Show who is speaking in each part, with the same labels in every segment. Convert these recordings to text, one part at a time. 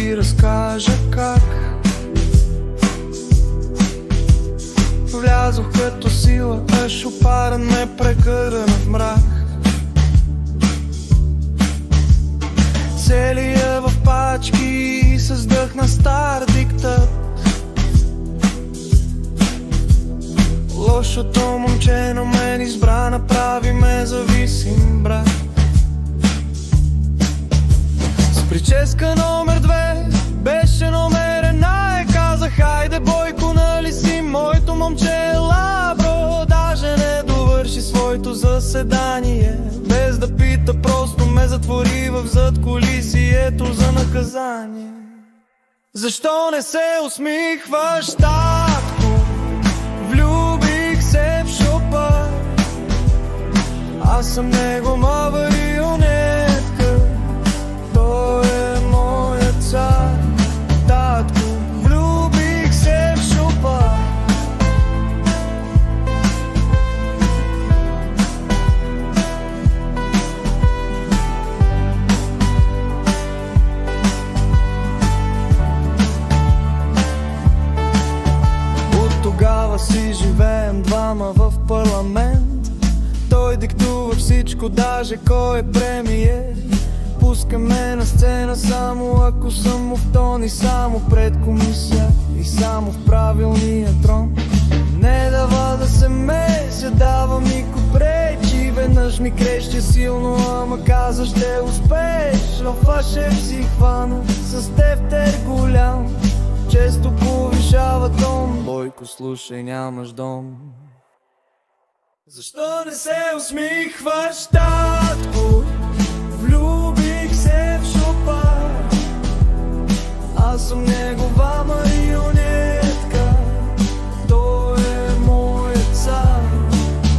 Speaker 1: ти разкажа как влязох като сила, а шопарът ме прегърна в мрак. Целия в пачки създъхна стар диктат. Лошото момче на мен избра, направи ме зависим брат. С прическа номер 2 беше номер 1 и казах: хайде бойко, нали си моето момче, ела бро. Даже не довърши своето заседание, без да пита, просто ме затвори в задкулисието за наказание. Защо не се усмихваш, татко? Влюбих се в шопар, аз съм него марионетка, той е моят цар. Татко, влюбих се в шопар. От тогава си живеем двама в парламент. Той диктува всичко, даже кой е премиер. Пускаме на сцена само ако съм в тон и само пред комисия и само в правилния трон. Не дава да се меся, дава ми копречи. Веднъж ми крещя силно, ама каза: ще успееш. В фашев си хвана, с тефтер голям, често повишава тон. Бойко, слушай, нямаш дом. Защо не се усмихваш, татко? Влюбих се в шопар, аз съм негова марионетка, той е моят цар.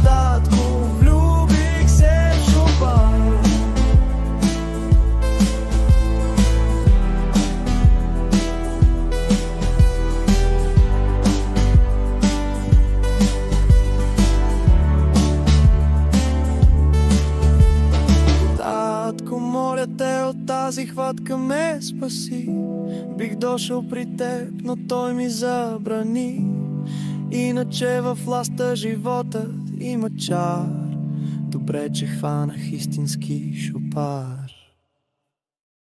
Speaker 1: Татко, влюбих се в шопар. Моля те, от тази хватка ме спаси. Бих дошъл при теб, но той ми забрани. Иначе във властта живота има чар. Добре, че хванах истински шопар.